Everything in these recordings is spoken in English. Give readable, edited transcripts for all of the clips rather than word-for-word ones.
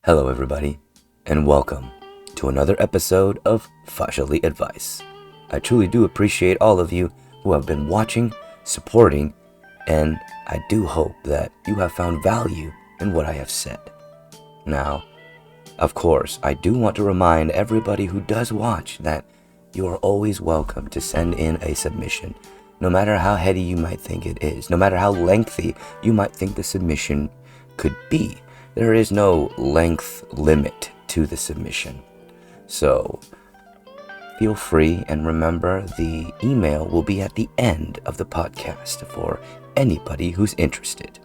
Hello everybody, and welcome to another episode of Fahzaly Advice. I truly do appreciate all of you who have been watching, supporting, and I do hope that you have found value in what I have said. Now, of course, I do want to remind everybody who does watch that you are always welcome to send in a submission, no matter how heady you might think it is, no matter how lengthy you might think the submission could be. There is no length limit to the submission. So feel free, and remember, the email will be at the end of the podcast for anybody who's interested.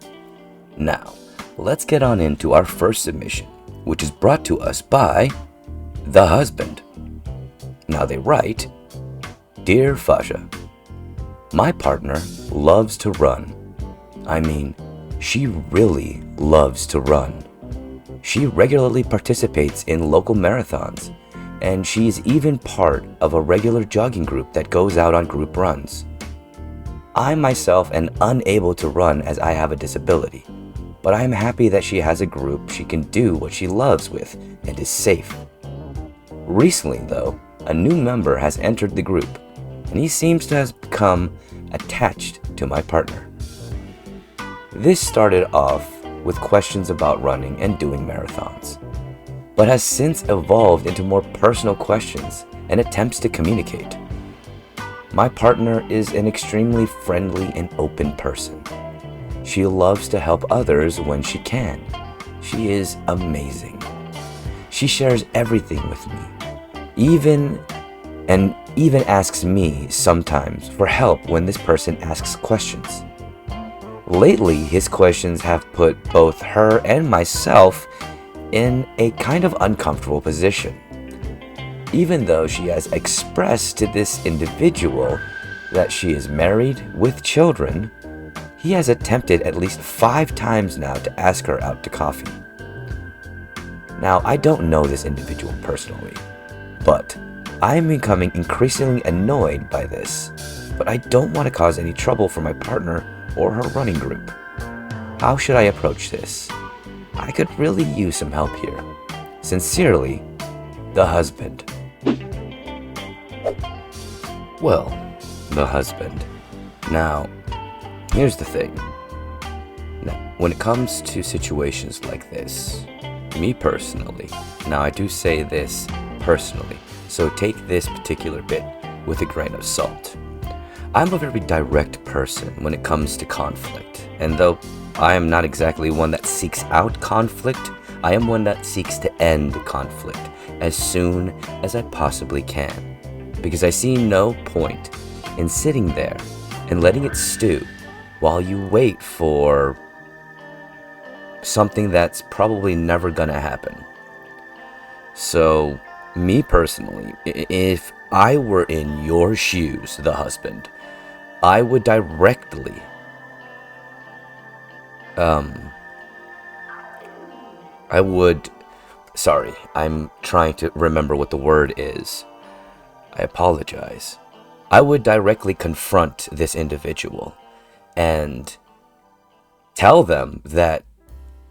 Now, let's get on into our first submission, which is brought to us by the husband. Now they write, "Dear Fasha, my partner loves to run. I mean, she really loves to run. She regularly participates in local marathons, and she's even part of a regular jogging group that goes out on group runs. I myself am unable to run as I have a disability, but I'm happy that she has a group she can do what she loves with and is safe. Recently, though, a new member has entered the group, and he seems to have become attached to my partner. This started off with questions about running and doing marathons, but has since evolved into more personal questions and attempts to communicate. My partner is an extremely friendly and open person. She loves to help others when she can. She is amazing. She shares everything with me, even asks me sometimes for help when this person asks questions. Lately, his questions have put both her and myself in a kind of uncomfortable position. Even though she has expressed to this individual that she is married with children, he has attempted at least 5 times now to ask her out to coffee. Now, I don't know this individual personally, but I am becoming increasingly annoyed by this, but I don't want to cause any trouble for my partner or her running group. How should I approach this? I could really use some help here. Sincerely, the husband." Well, the husband. Now, here's the thing. Now, when it comes to situations like this, me personally, now I do say this personally, so take this particular bit with a grain of salt. I'm a very direct person when it comes to conflict, and though I am not exactly one that seeks out conflict, I am one that seeks to end conflict as soon as I possibly can, because I see no point in sitting there and letting it stew while you wait for something that's probably never gonna happen. So, me personally, if I were in your shoes, the husband, I would directly I'm trying to remember what the word is. I apologize. I would directly confront this individual and tell them that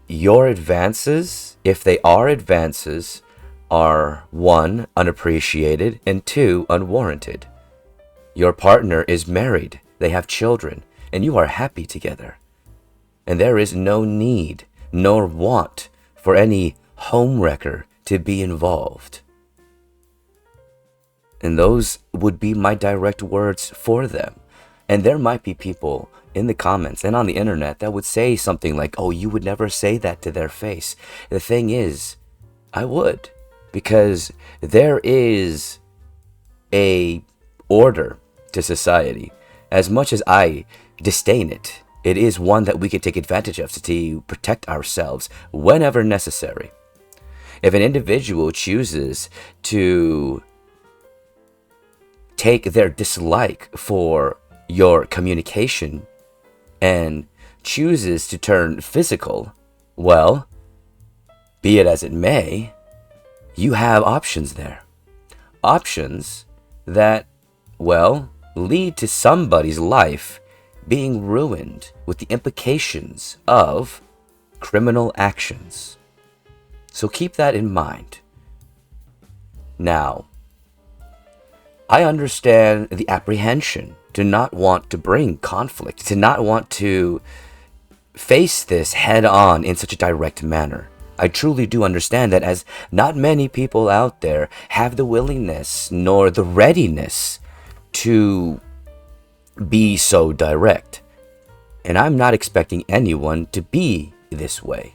your advances, if they are advances, are 1, unappreciated, and 2, unwarranted. Your partner is married, they have children, and you are happy together. And there is no need nor want for any homewrecker to be involved. And those would be my direct words for them. And there might be people in the comments and on the internet that would say something like, "Oh, you would never say that to their face." The thing is, I would, because there is a order to society. As much as I disdain it, it is one that we can take advantage of to protect ourselves whenever necessary. If an individual chooses to take their dislike for your communication and chooses to turn physical, well, be it as it may, you have options there. Options that, well, lead to somebody's life being ruined with the implications of criminal actions. So keep that in mind. Now, I understand the apprehension to not want to bring conflict, to not want to face this head on in such a direct manner. I truly do understand that, as not many people out there have the willingness nor the readiness to be so direct. And I'm not expecting anyone to be this way.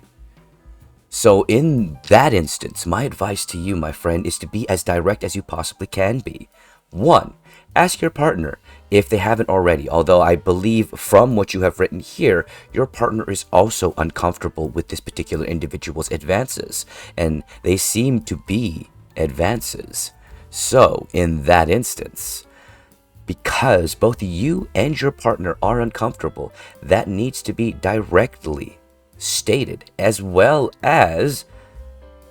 So in that instance, my advice to you, my friend, is to be as direct as you possibly can be. 1. Ask your partner if they haven't already, although I believe from what you have written here, your partner is also uncomfortable with this particular individual's advances, and they seem to be advances. So in that instance, because both you and your partner are uncomfortable, that needs to be directly stated as well as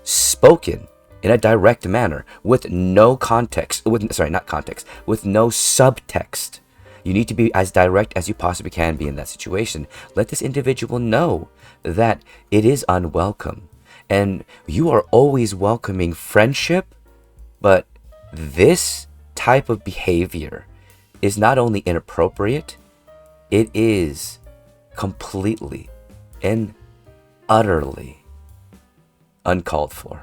spoken in a direct manner with no context, with no subtext. You need to be as direct as you possibly can be in that situation. Let this individual know that it is unwelcome, and you are always welcoming friendship, but this type of behavior is not only inappropriate, it is completely and utterly uncalled for.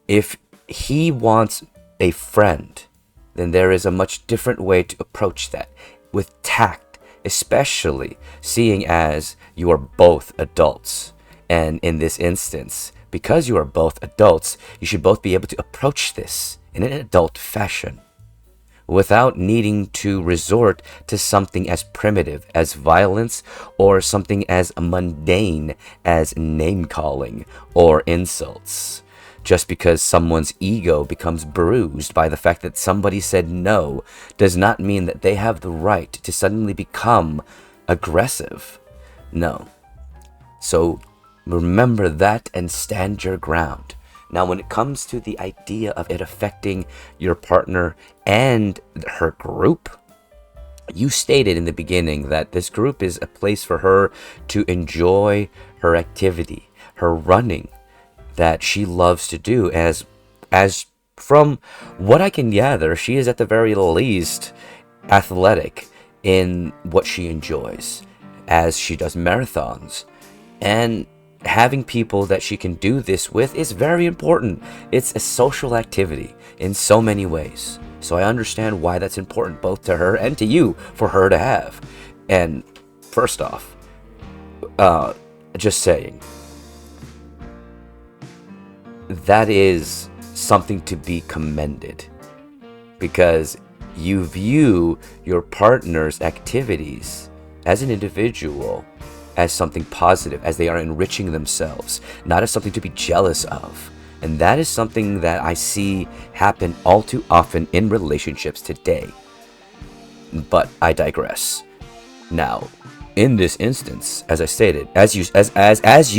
If he wants a friend, then there is a much different way to approach that, with tact, especially seeing as you are both adults. And in this instance, because you are both adults, you should both be able to approach this in an adult fashion, without needing to resort to something as primitive as violence, or something as mundane as name-calling or insults. Just because someone's ego becomes bruised by the fact that somebody said no does not mean that they have the right to suddenly become aggressive. No. So remember that and stand your ground. Now, when it comes to the idea of it affecting your partner and her group, you stated in the beginning that this group is a place for her to enjoy her activity, her running, that she loves to do. As from what I can gather, she is at the very least athletic in what she enjoys, as she does marathons. And having people that she can do this with is very important. It's a social activity in so many ways. So I understand why that's important, both to her and to you, for her to have. And first off, just saying, that is something to be commended, because you view your partner's activities as an individual as something positive, as they are enriching themselves, not as something to be jealous of. And that is something that I see happen all too often in relationships today. But I digress. Now, in this instance, as I stated, as you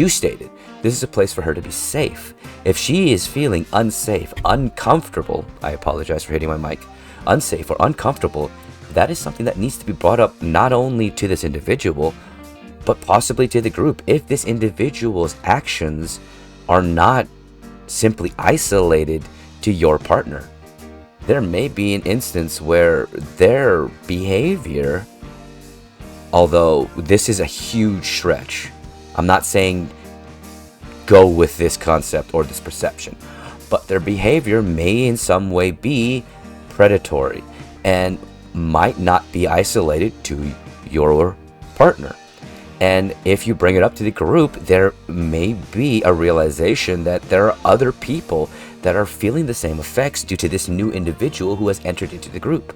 stated, this is a place for her to be safe. If she is feeling unsafe, uncomfortable, I apologize for hitting my mic, unsafe or uncomfortable, that is something that needs to be brought up not only to this individual, but possibly to the group. If this individual's actions are not simply isolated to your partner, there may be an instance where their behavior, although this is a huge stretch, I'm not saying go with this concept or this perception, but their behavior may in some way be predatory and might not be isolated to your partner. And if you bring it up to the group, there may be a realization that there are other people that are feeling the same effects due to this new individual who has entered into the group.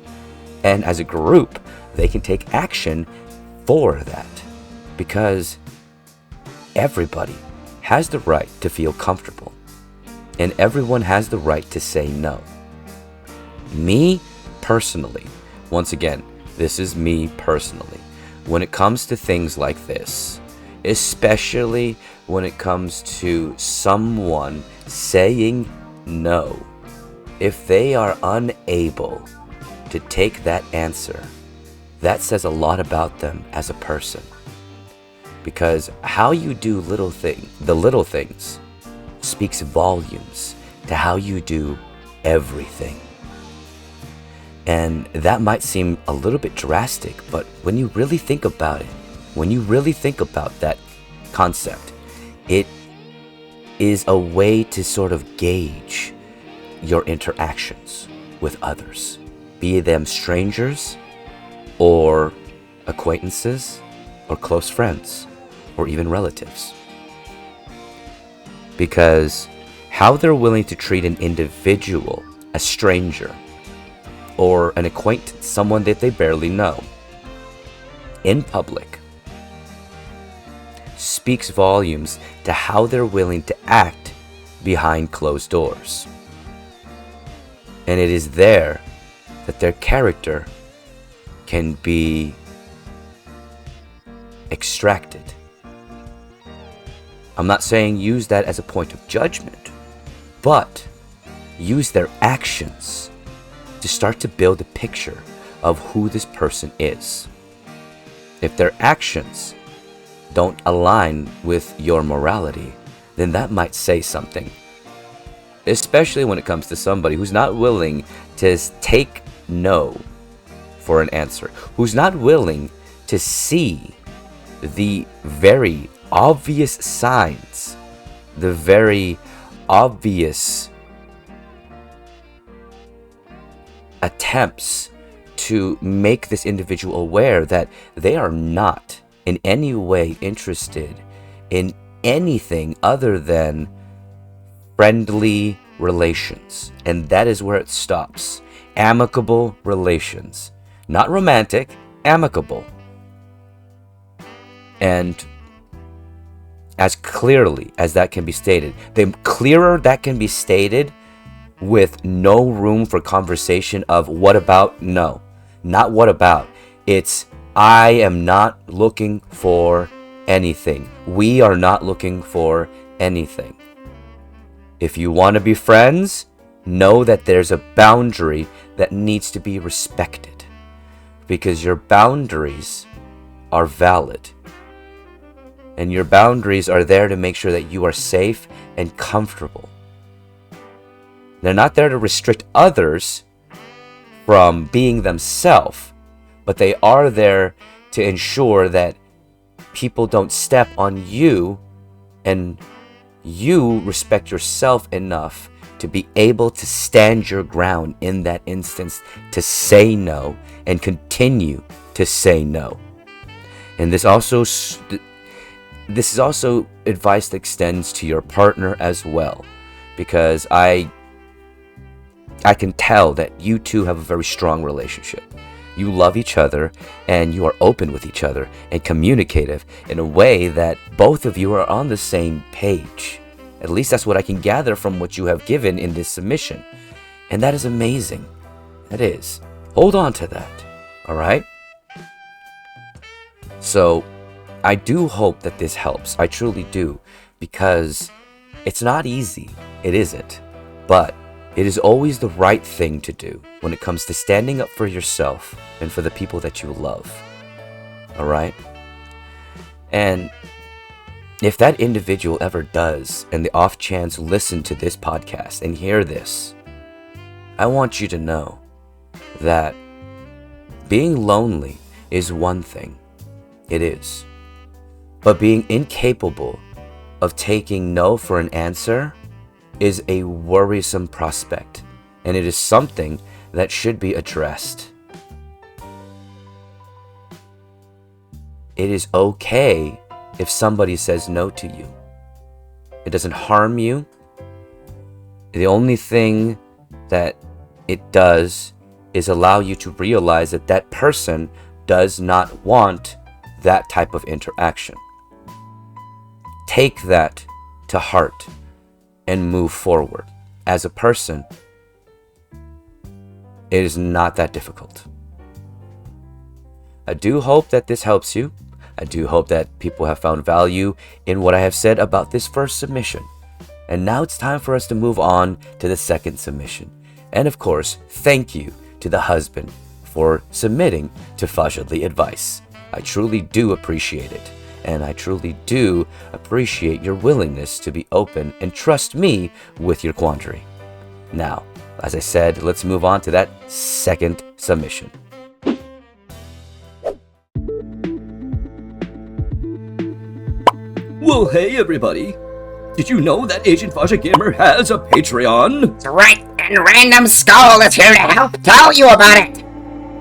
And as a group, they can take action for that, because everybody has the right to feel comfortable, and everyone has the right to say no. Me personally, once again, this is me personally, when it comes to things like this, especially when it comes to someone saying no, if they are unable to take that answer, that says a lot about them as a person. because how you do the little things speaks volumes to how you do everything. And that might seem a little bit drastic, but when you really think about it, when you really think about that concept, it is a way to sort of gauge your interactions with others, be them strangers or acquaintances or close friends or even relatives. Because how they're willing to treat an individual, a stranger, or an acquaintance, someone that they barely know, in public, speaks volumes to how they're willing to act behind closed doors. And it is there that their character can be extracted. I'm not saying use that as a point of judgment, but use their actions to start to build a picture of who this person is. If their actions don't align with your morality, then that might say something. Especially when it comes to somebody who's not willing to take no for an answer, who's not willing to see the very obvious signs, the very obvious attempts to make this individual aware that they are not in any way interested in anything other than friendly relations. And that is where it stops. Amicable relations. Not romantic, amicable. And as clearly as that can be stated, the clearer that can be stated, with no room for conversation of what about? No, not what about. It's I am not looking for anything. We are not looking for anything. If you want to be friends, know that there's a boundary that needs to be respected, because your boundaries are valid. And your boundaries are there to make sure that you are safe and comfortable. They're not there to restrict others from being themselves, but they are there to ensure that people don't step on you, and you respect yourself enough to be able to stand your ground in that instance, to say no and continue to say no. And this is also advice that extends to your partner as well, because I can tell that you two have a very strong relationship. You love each other and you are open with each other and communicative in a way that both of you are on the same page. At least that's what I can gather from what you have given in this submission. And that is amazing. That is. Hold on to that. All right? So I do hope that this helps. I truly do. Because it's not easy. It isn't. But it is always the right thing to do when it comes to standing up for yourself and for the people that you love. All right? And if that individual ever does, and the off chance listen to this podcast and hear this, I want you to know that being lonely is one thing. It is. But being incapable of taking no for an answer is a worrisome prospect, and it is something that should be addressed. It is okay if somebody says no to you. It doesn't harm you. The only thing that it does is allow you to realize that that person does not want that type of interaction. Take that to heart and move forward. As a person, it is not that difficult. I do hope that this helps you. I do hope that people have found value in what I have said about this first submission. And now it's time for us to move on to the second submission. And of course, thank you to the husband for submitting to Fahzaly advice. I truly do appreciate it. and I truly do appreciate your willingness to be open and trust me with your quandary. Now, as I said, let's move on to that second submission. Well, hey everybody! Did you know that Agent Fahzaly Gamer has a Patreon? That's right, and Random Skull is here to help tell you about it!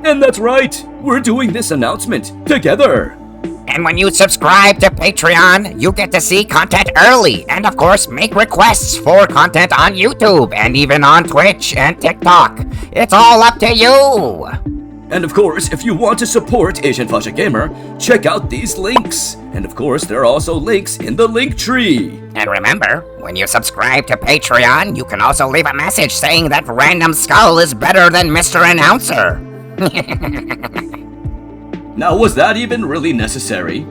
And that's right, we're doing this announcement together! And when you subscribe to Patreon, you get to see content early, and of course make requests for content on YouTube, and even on Twitch and TikTok. It's all up to you! And of course, if you want to support Agent Fahzaly Gamer, check out these links. And of course, there are also links in the link tree. And remember, when you subscribe to Patreon, you can also leave a message saying that Random Skull is better than Mr. Announcer. Now, was that even really necessary?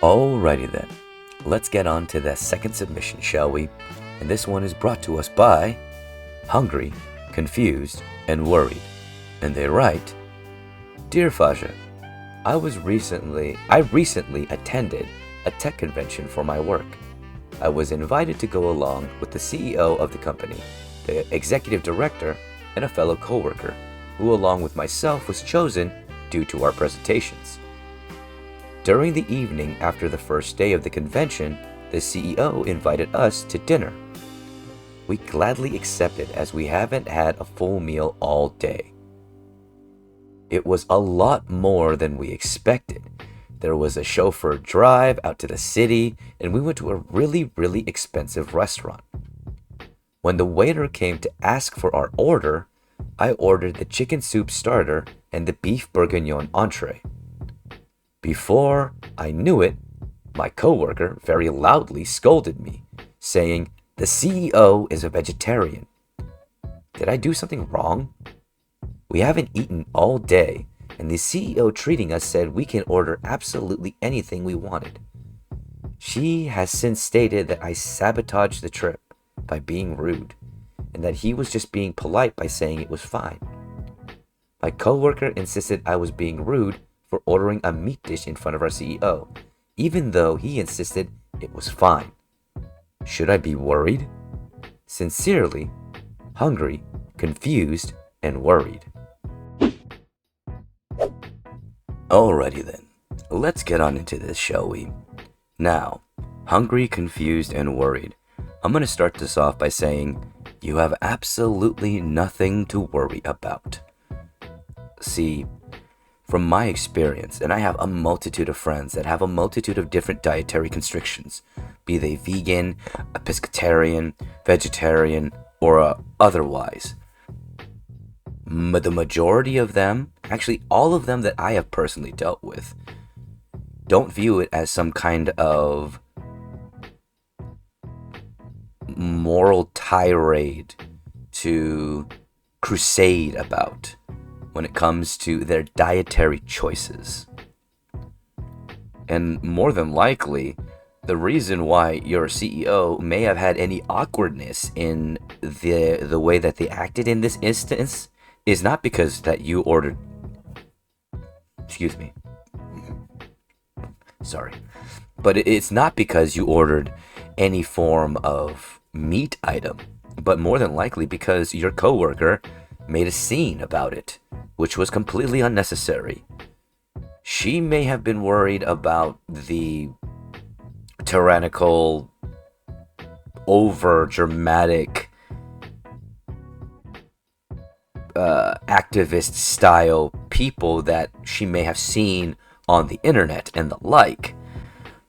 Alrighty then, let's get on to the second submission, shall we? And this one is brought to us by Hungry, Confused, and Worried. And they write, Dear Fahzaly, I recently attended a tech convention for my work. I was invited to go along with the CEO of the company, the executive director, and a fellow coworker, who along with myself was chosen due to our presentations. During the evening after the first day of the convention, the CEO invited us to dinner. We gladly accepted as we haven't had a full meal all day. It was a lot more than we expected. There was a chauffeur drive out to the city, and we went to a really expensive restaurant. When the waiter came to ask for our order, I ordered the chicken soup starter and the beef bourguignon entree. Before I knew it, my coworker very loudly scolded me, saying, "The CEO is a vegetarian." Did I do something wrong? We haven't eaten all day, and the CEO treating us said we can order absolutely anything we wanted. She has since stated that I sabotaged the trip by being rude, and that he was just being polite by saying it was fine. My coworker insisted I was being rude for ordering a meat dish in front of our CEO, even though he insisted it was fine. Should I be worried? Sincerely, Hungry, Confused, and Worried. Alrighty then, let's get on into this, shall we? Now, Hungry, Confused, and Worried. I'm going to start this off by saying, you have absolutely nothing to worry about. See, from my experience, and I have a multitude of friends that have a multitude of different dietary constrictions, be they vegan, a pescatarian, vegetarian, or otherwise. The majority of them, actually all of them that I have personally dealt with, don't view it as some kind of moral tirade to crusade about when it comes to their dietary choices. And more than likely, the reason why your CEO may have had any awkwardness in the way that they acted in this instance is not because that you ordered... Excuse me. Sorry. But it's not because you ordered any form of meat item, but more than likely because your coworker made a scene about it, which was completely unnecessary. She may have been worried about the tyrannical, over dramatic, activist style people that she may have seen on the internet and the like.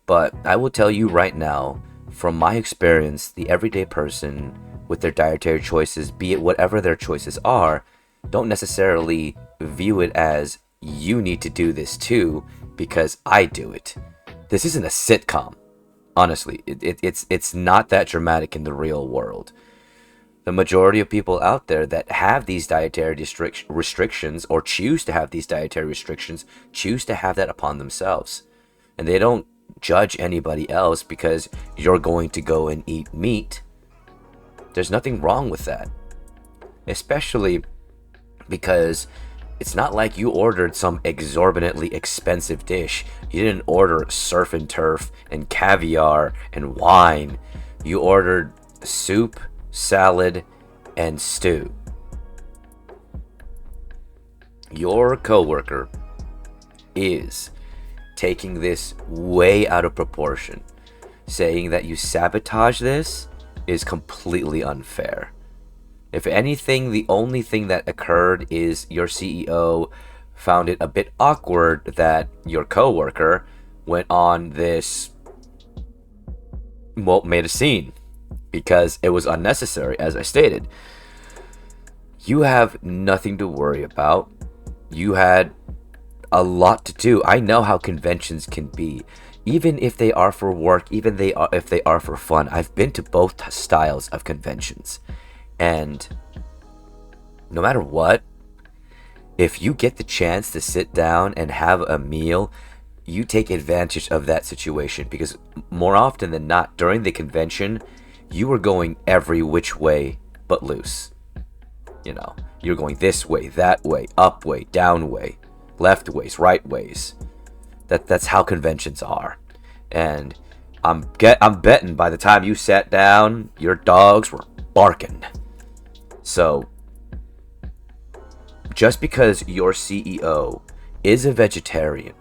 But I will tell you right now, from my experience, the everyday person with their dietary choices, be it whatever their choices are, don't necessarily view it as, you need to do this too because I do it. This isn't a sitcom. Honestly, it's not that dramatic in the real world. The majority of people out there that have these dietary restrictions or choose to have these dietary restrictions choose to have that upon themselves. And they don't judge anybody else because you're going to go and eat meat. There's nothing wrong with that. Especially because It's not like you ordered some exorbitantly expensive dish. You didn't order surf and turf and caviar and wine. You ordered soup, salad, and stew. Your coworker is taking this way out of proportion. Saying that you sabotage this is completely unfair. If anything, the only thing that occurred is your CEO found it a bit awkward that your coworker went on this, well, made a scene, because it was unnecessary, as I stated. You have nothing to worry about. You had a lot to do. I know how conventions can be. Even if they are for work, if they are for fun. I've been to both styles of conventions. And no matter what, if you get the chance to sit down and have a meal, you take advantage of that situation, because more often than not, during the convention, you are going every which way but loose. You know, you're going this way, that way, up way, down way, left ways, right ways. That's how conventions are. And I'm betting by the time you sat down, your dogs were barking. So, just because your CEO is a vegetarian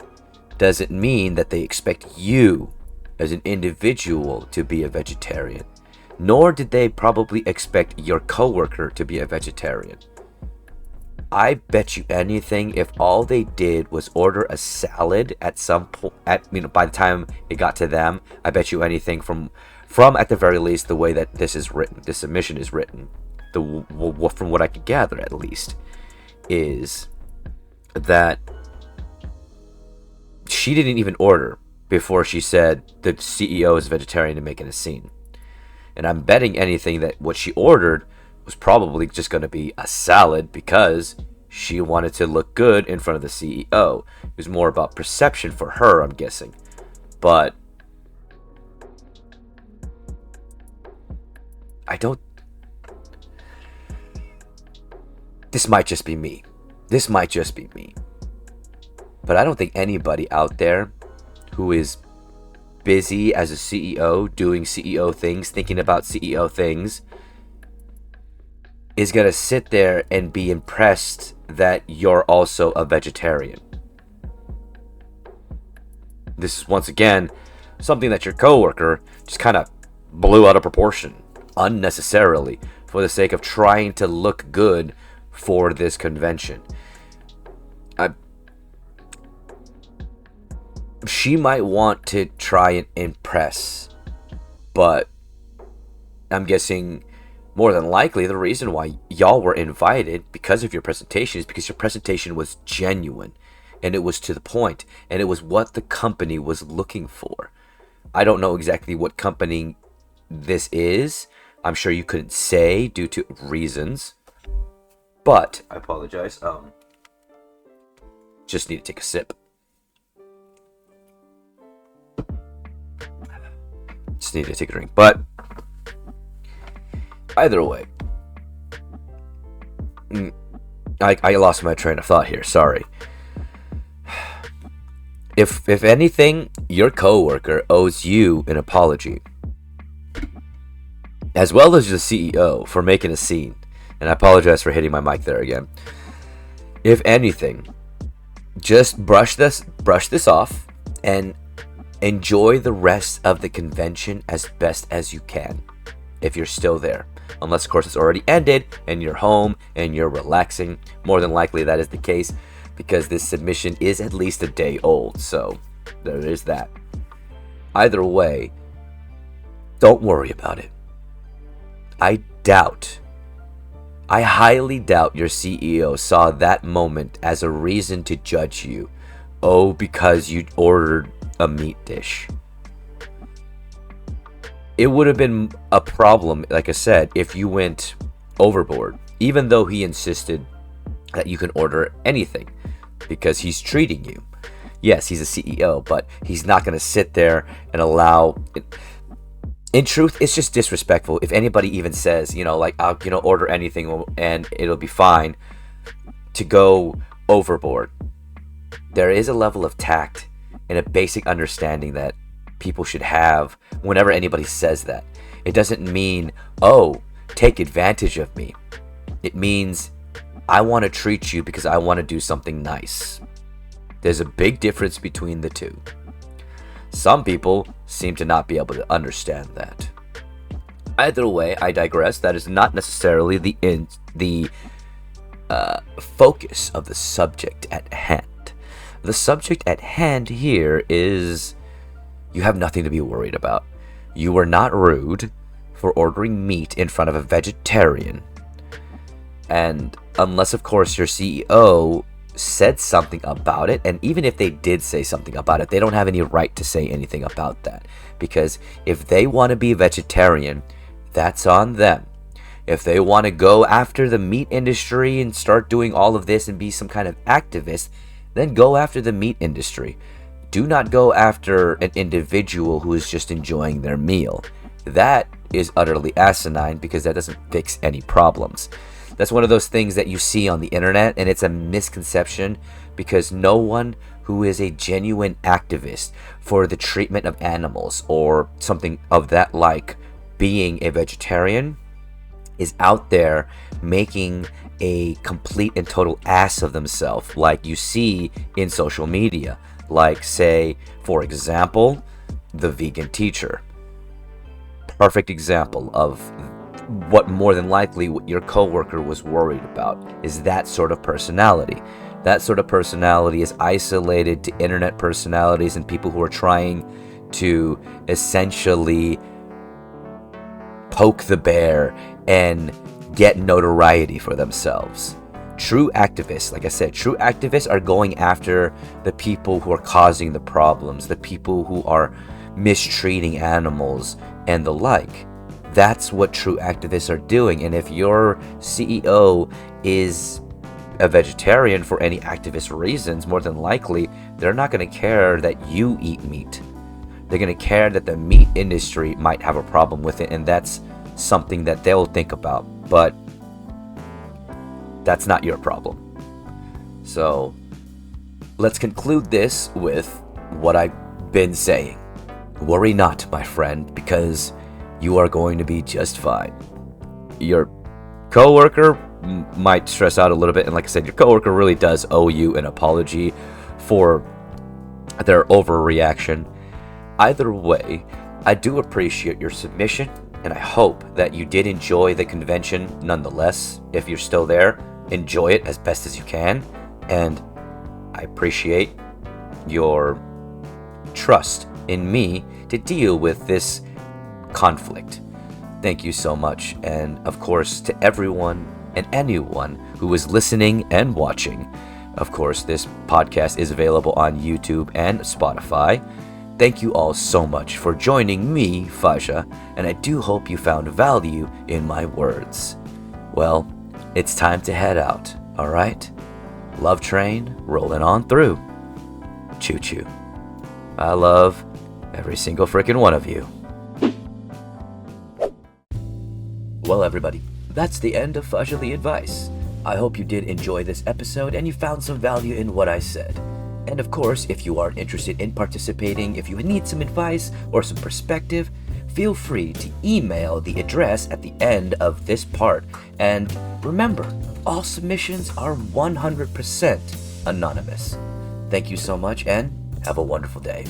doesn't mean that they expect you as an individual to be a vegetarian. Nor did they probably expect your coworker to be a vegetarian. I bet you anything, if all they did was order a salad at some point, by the time it got to them, I bet you anything from at the very least, the way that this is written, this submission is written, from what I could gather at least, is that she didn't even order before she said the CEO is vegetarian and making a scene. And I'm betting anything that what she ordered was probably just going to be a salad because she wanted to look good in front of the CEO. It was more about perception for her, I'm guessing. But this might just be me. But I don't think anybody out there who is busy as a CEO, doing CEO things, thinking about CEO things, is going to sit there and be impressed that you're also a vegetarian. This is, once again, something that your coworker just kind of blew out of proportion unnecessarily for the sake of trying to look good for this convention. She might want to try and impress, but I'm guessing more than likely the reason why y'all were invited because of your presentation is because your presentation was genuine and it was to the point and it was what the company was looking for. I don't know exactly what company this is. I'm sure you couldn't say due to reasons, but I apologize. Just need to take a sip. Just need to take a drink. But either way, I lost my train of thought here. Sorry. If anything, your coworker owes you an apology, as well as the CEO for making a scene. And I apologize for hitting my mic there again. If anything, just brush this off and enjoy the rest of the convention as best as you can, if you're still there. Unless, of course, it's already ended and you're home and you're relaxing. More than likely that is the case because this submission is at least a day old. So there is that. Either way, don't worry about it. I highly doubt your CEO saw that moment as a reason to judge you. Oh, because you ordered a meat dish. It would have been a problem, like I said, if you went overboard, even though he insisted that you can order anything because he's treating you. Yes, he's a CEO, but he's not going to sit there and allow. In truth, it's just disrespectful if anybody even says, I'll, order anything and it'll be fine, to go overboard. There is a level of tact and a basic understanding that people should have whenever anybody says that. It doesn't mean, oh, take advantage of me. It means, I want to treat you because I want to do something nice. There's a big difference between the two. Some people seem to not be able to understand that. Either way, I digress. That is not necessarily the focus of the subject at hand. The subject at hand here is you have nothing to be worried about. You were not rude for ordering meat in front of a vegetarian. And unless, of course, your CEO said something about it, and even if they did say something about it, they don't have any right to say anything about that. Because if they want to be vegetarian, that's on them. If they want to go after the meat industry and start doing all of this and be some kind of activist, then go after the meat industry. Do not go after an individual who is just enjoying their meal. That is utterly asinine because that doesn't fix any problems. That's one of those things that you see on the internet, and it's a misconception because no one who is a genuine activist for the treatment of animals or something of that like, being a vegetarian, is out there making a complete and total ass of themselves, like you see in social media. Like, say, for example, the vegan teacher. Perfect example of what more than likely what your coworker was worried about is that sort of personality. That sort of personality is isolated to internet personalities and people who are trying to essentially poke the bear and get notoriety for themselves. True activists, like I said, true activists are going after the people who are causing the problems, the people who are mistreating animals and the like. That's what true activists are doing. And if your CEO is a vegetarian for any activist reasons, more than likely, they're not going to care that you eat meat. They're going to care that the meat industry might have a problem with it, and that's something that they'll think about. But that's not your problem. So let's conclude this with what I've been saying. Worry not, my friend, because you are going to be just fine. Your coworker might stress out a little bit, and like I said, your coworker really does owe you an apology for their overreaction. Either way, I do appreciate your submission, and I hope that you did enjoy the convention nonetheless. If you're still there, enjoy it as best as you can, and I appreciate your trust in me to deal with this conflict. Thank you so much, and of course to everyone and anyone who is listening and watching. Of course, this podcast is available on YouTube and Spotify. Thank you all so much for joining me, Fahzaly, and I do hope you found value in my words. Well, it's time to head out, alright? Love train rolling on through. Choo choo. I love every single freaking one of you. Well, everybody, that's the end of Fahzaly Advice. I hope you did enjoy this episode and you found some value in what I said. And of course, if you are interested in participating, if you need some advice or some perspective, feel free to email the address at the end of this part. And remember, all submissions are 100% anonymous. Thank you so much and have a wonderful day.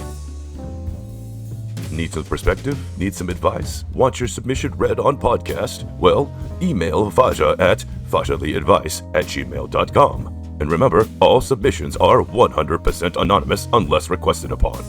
Need some perspective? Need some advice? Want your submission read on podcast? Well, email Fahzaly at fahzalyadvice@gmail.com. And remember, all submissions are 100% anonymous unless requested upon.